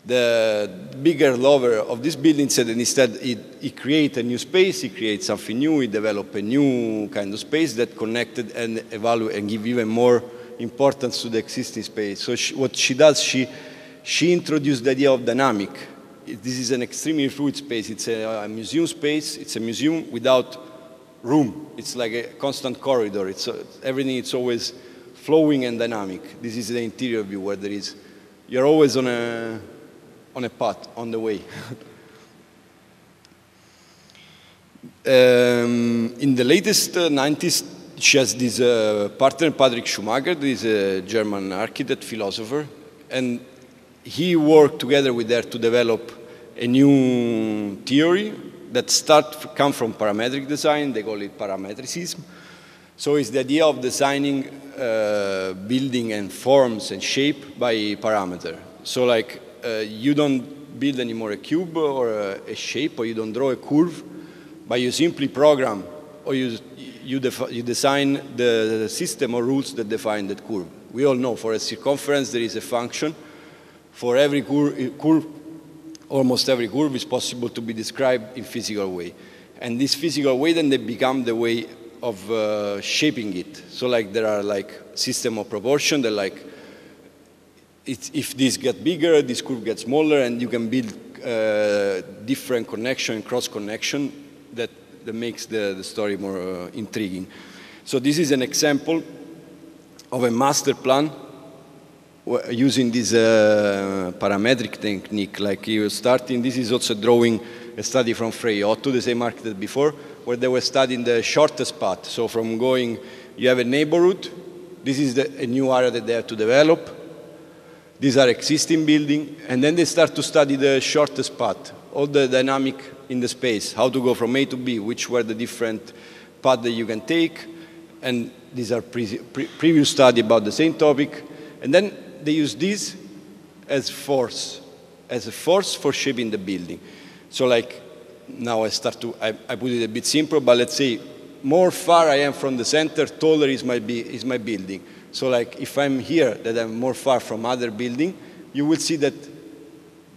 Speaker 1: The bigger lover of this building said that instead he creates a new space, he creates something new, he develops a new kind of space that connected and evaluate and give even more importance to the existing space. So what she does, she introduced the idea of dynamic. This is an extremely fluid space. It's a museum space. It's a museum without room. It's like a constant corridor. Everything is always flowing and dynamic. This is the interior view where you're always on a path, on the way. In the latest 90s, she has this partner, Patrick Schumacher, who is a German architect, philosopher, and he worked together with her to develop a new theory that come from parametric design. They call it parametricism. So it's the idea of designing building and forms and shape by parameter. So like you don't build anymore a cube or a shape, or you don't draw a curve, but you simply program, or you design the system or rules that define that curve. We all know for a circumference there is a function. For every curve, almost every curve is possible to be described in physical way. And this physical way, then they become the way of shaping it. So like there are like system of proportion that like, if this gets bigger, this curve gets smaller, and you can build different connection, cross connection that makes the story more intriguing. So this is an example of a master plan using this parametric technique. Like you were starting, this is also drawing a study from Frey Otto, the same architect before, where they were studying the shortest path. So from going, you have a neighborhood, this is a new area that they have to develop. These are existing buildings, and then they start to study the shortest path, all the dynamic in the space, how to go from A to B, which were the different paths that you can take, and these are previous study about the same topic, and then they use this as a force for shaping the building. So like, now I put it a bit simple, but let's say, more far I am from the center, taller is my building. So like, if I'm here, that I'm more far from other building, you will see that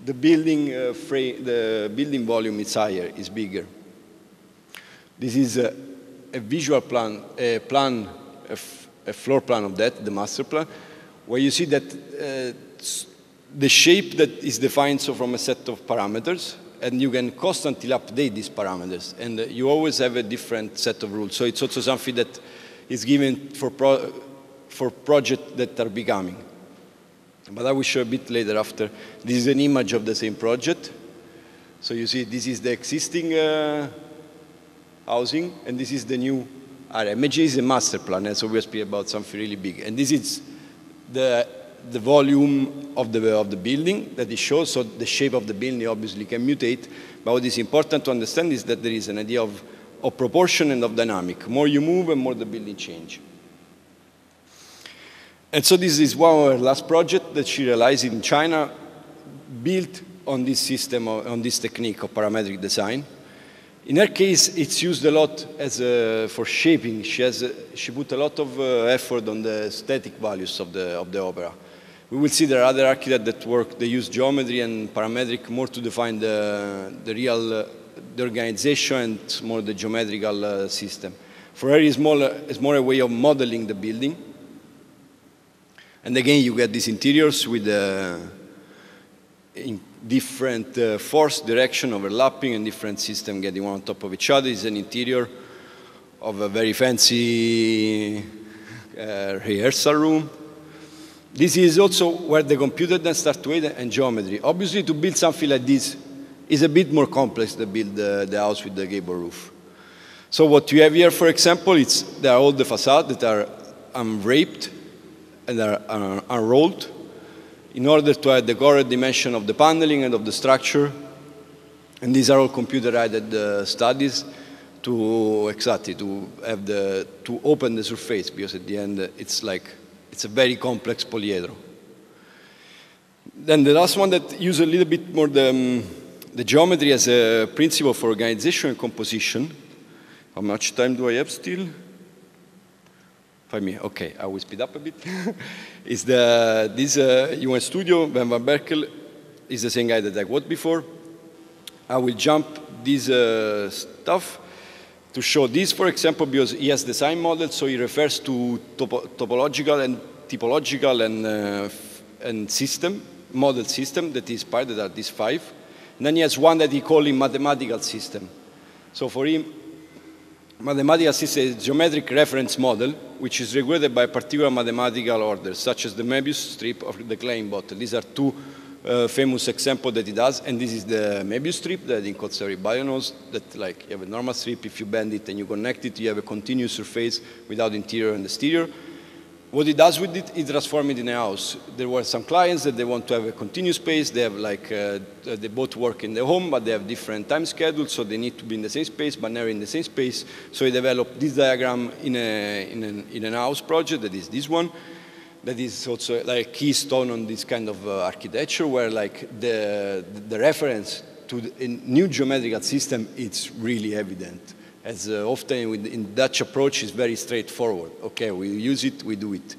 Speaker 1: the building volume is higher, is bigger. This is a visual plan, a floor plan of that, the master plan, where you see that the shape that is defined from a set of parameters, and you can constantly update these parameters, and you always have a different set of rules. So it's also something that is given for projects that are becoming. But I will show a bit later after. This is an image of the same project. So you see, this is the existing housing, and this is the new area. Imagine it's a master plan, so we speak about something really big. And this is the volume of the building that it shows, so the shape of the building obviously can mutate. But what is important to understand is that there is an idea of proportion and of dynamic. More you move, and more the building change. And so this is one of our last project that she realized in China, built on this system, on this technique of parametric design. In her case, it's used a lot for shaping. She put a lot of effort on the aesthetic values of the opera. We will see there are other architects that work, they use geometry and parametric more to define the organization and more the geometrical system. For her, it's more a way of modeling the building. And again, you get these interiors with in different force, direction, overlapping, and different systems getting one on top of each other. It's an interior of a very fancy rehearsal room. This is also where the computer then starts to aid and geometry. Obviously, to build something like this is a bit more complex than build the house with the gable roof. So what you have here, for example, there are all the facades that are unwrapped and are unrolled in order to have the correct dimension of the paneling and of the structure. And these are all computer-aided studies to open the surface, because at the end it's a very complex polyhedron. Then the last one that uses a little bit more the geometry as a principle for organization and composition. How much time do I have still? 5 minutes. Okay, I will speed up a bit. Is this UN studio, Van Berkel, is the same guy that I worked before. I will jump this stuff to show this, for example, because he has design models, so he refers to topological and typological and system, model system that is part, that are these 5. And then he has one that he calls a mathematical system. So for him, mathematical system is a geometric reference model, which is regulated by a particular mathematical order, such as the Möbius strip or the Klein bottle. These are two famous examples that he does, and this is the Möbius strip that in code everybody knows, that like you have a normal strip, if you bend it and you connect it, you have a continuous surface without interior and exterior. What he does with it, he transforms it in a house. There were some clients that they want to have a continuous space. They have they both work in the home, but they have different time schedules, so they need to be in the same space, but never in the same space. So he developed this diagram in an house project, that is this one. That is also like keystone on this kind of architecture, where like the reference to a new geometrical system, it's really evident. As often in Dutch approach, is very straightforward. Okay, we use it, we do it.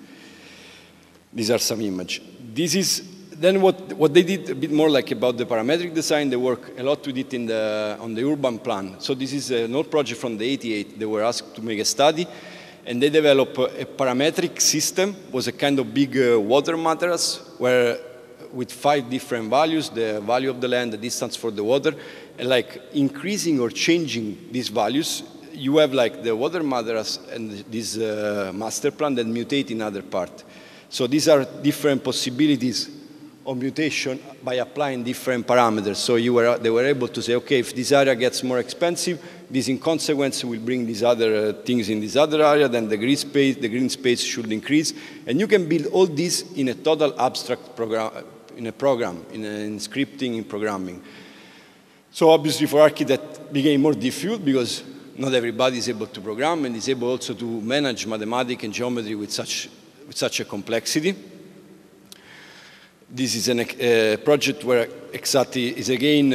Speaker 1: These are some images. This is then what they did a bit more like about the parametric design. They work a lot with it on the urban plan. So this is an old project from the '88. They were asked to make a study, and they developed a parametric system. It was a kind of big water mattress where with 5 different values, the value of the land, the distance for the water, and like increasing or changing these values, you have like the water mattress and this master plan that mutate in other part. So these are different possibilities of mutation by applying different parameters. So they were able to say, okay, if this area gets more expensive, This, in consequence, will bring these other things in this other area. Then the green space should increase. And you can build all this in a total abstract program, in scripting, in programming. So obviously for architects, it became more difficult because not everybody is able to program and is able also to manage mathematics and geometry with such a complexity. This is a project where exactly is again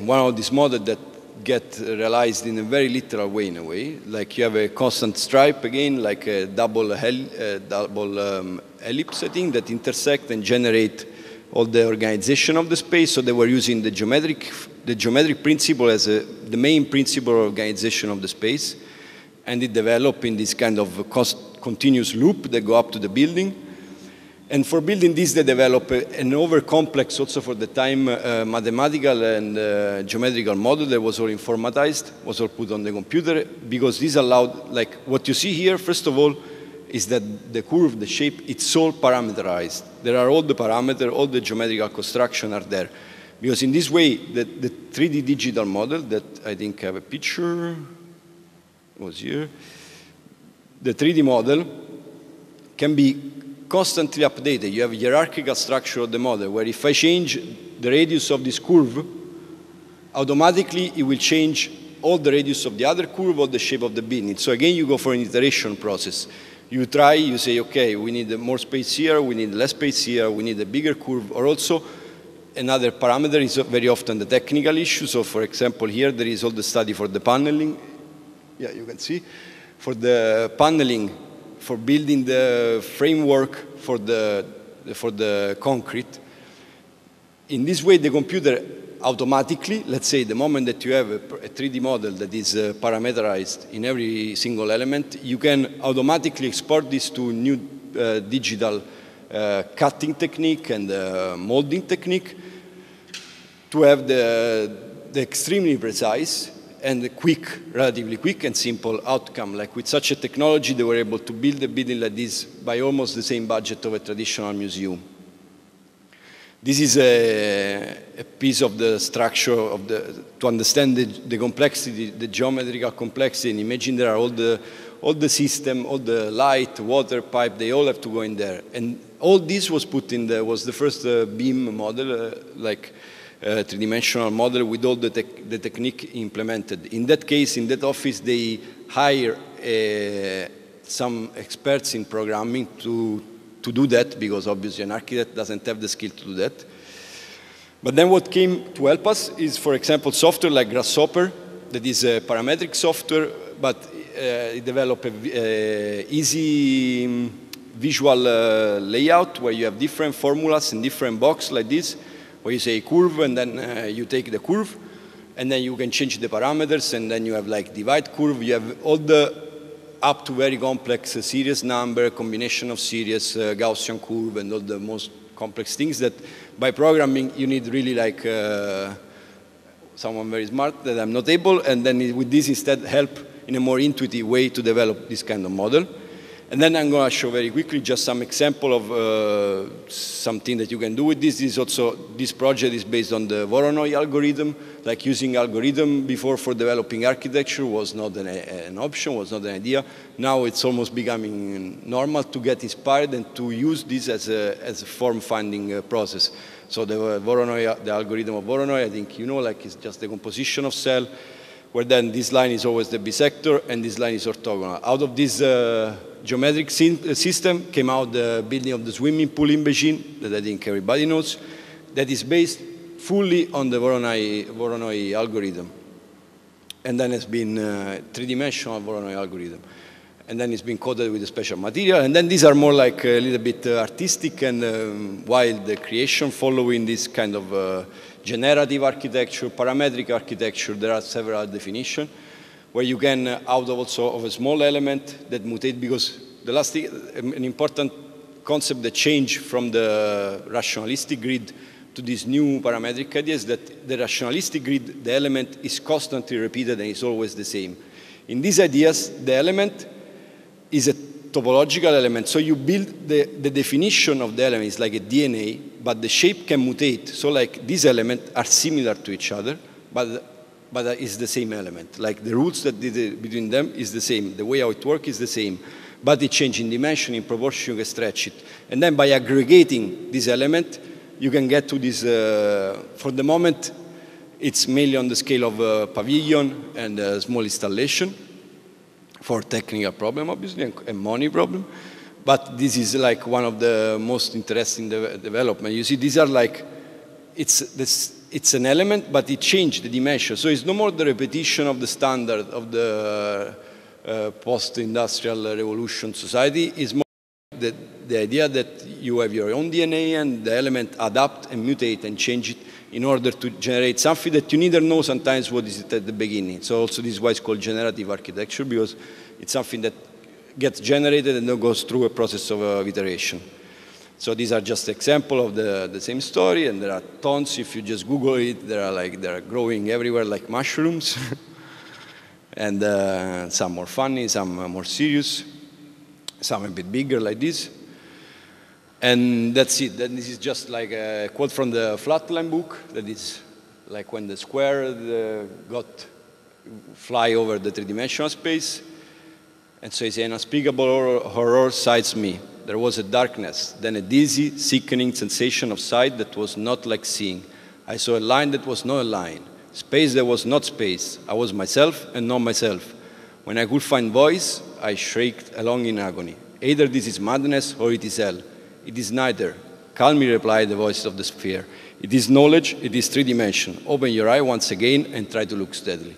Speaker 1: one of these models that get realized in a very literal way, in a way. Like you have a constant stripe again, like a double ellipse, I think, that intersect and generate all the organization of the space. So they were using the geometric principle as the main principle of organization of the space. And it developed in this kind of continuous loop that go up to the building. And for building this, they developed an over-complex, also for the time, mathematical and geometrical model that was all informatized, was all put on the computer, because this allowed, like what you see here, first of all, is that the curve, the shape, it's all parameterized. There are all the parameters, all the geometrical construction are there. Because in this way, the 3D digital model that I think I have a picture, was here, the 3D model can be constantly updated. You have a hierarchical structure of the model, where if I change the radius of this curve, automatically it will change all the radius of the other curve or the shape of the building. So again, you go for an iteration process. You try, you say, okay, we need more space here, we need less space here, we need a bigger curve, or also another parameter is very often the technical issue. So for example, here there is all the study for the paneling. Yeah, you can see. For the paneling, for building the framework for the concrete. In this way, the computer automatically, let's say the moment that you have a 3D model that is parameterized in every single element, you can automatically export this to new digital cutting technique and molding technique to have the extremely precise and quick, relatively quick and simple outcome. Like with such a technology, they were able to build a building like this by almost the same budget of a traditional museum. This is a piece of the structure of to understand the complexity, the geometrical complexity. And imagine there are all the system, all the light, water, pipe, they all have to go in there. And all this was put in was the first BIM model, like three-dimensional model with all the technique implemented. In that case, in that office, they hire some experts in programming to do that, because obviously an architect doesn't have the skill to do that. But then what came to help us is, for example, software like Grasshopper, that is a parametric software, but it developed a easy visual layout where you have different formulas in different boxes like this, where you say curve, and then you take the curve, and then you can change the parameters, and then you have like divide curve. You have all the up to very complex series number, combination of series, Gaussian curve, and all the most complex things that by programming you need really like someone very smart that I'm not able, and then with this instead help in a more intuitive way to develop this kind of model. And then I'm going to show very quickly just some example of something that you can do with this. This project is based on the Voronoi algorithm. Like using algorithm before for developing architecture was not an option, was not an idea. Now it's almost becoming normal to get inspired and to use this as a form-finding process. So the algorithm of Voronoi, I think you know, like it's just the composition of cell, where then this line is always the bisector and this line is orthogonal. Out of this geometric system came out the building of the swimming pool in Beijing, that I think everybody knows, that is based fully on the Voronoi algorithm. And then it's been three-dimensional Voronoi algorithm. And then it's been coated with a special material. And then these are more like a little bit artistic and wild creation following this kind of generative architecture, parametric architecture. There are several definitions where you can, out of also of a small element that mutate, because the last thing, an important concept that changed from the rationalistic grid to this new parametric idea is that the rationalistic grid, the element is constantly repeated and is always the same. In these ideas, the element is a topological element. So you build the definition of the element is like a DNA, but the shape can mutate. So like these elements are similar to each other, but but it's the same element. Like the roots that between them is the same. The way how it works is the same. But it changes in dimension, in proportion, you can stretch it. And then by aggregating this element, you can get to this, for the moment, it's mainly on the scale of a pavilion and a small installation for technical problem, obviously, and money problem. But this is like one of the most interesting development. You see, these are like, it's an element, but it changed the dimension. So it's no more the repetition of the standard of the post-industrial revolution society. It's more the idea that you have your own DNA and the element adapt and mutate and change it in order to generate something that you neither know sometimes what is it at the beginning. So also this is why it's called generative architecture, because it's something that gets generated and then goes through a process of iteration. So these are just examples of the same story, and there are tons. If you just Google it, they're growing everywhere like mushrooms. And some more funny, some more serious, some a bit bigger like this. And that's it. Then this is just like a quote from the Flatline book, that is like when the square fly over the three-dimensional space. And so it's an unspeakable horror sights me. There was a darkness, then a dizzy, sickening sensation of sight that was not like seeing. I saw a line that was not a line, space that was not space. I was myself and not myself. When I could find voice, I shrieked along in agony. Either this is madness or it is hell. It is neither. Calmly replied the voice of the sphere. It is knowledge, it is three-dimension. Open your eye once again and try to look steadily.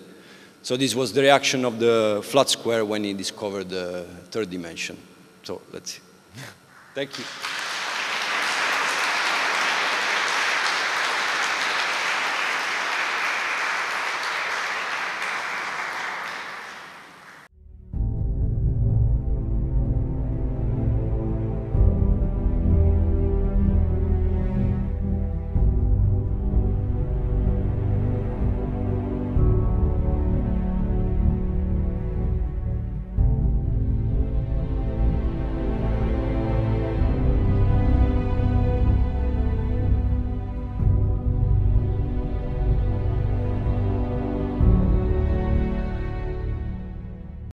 Speaker 1: So this was the reaction of the flat square when he discovered the third dimension. So let's see. Thank you.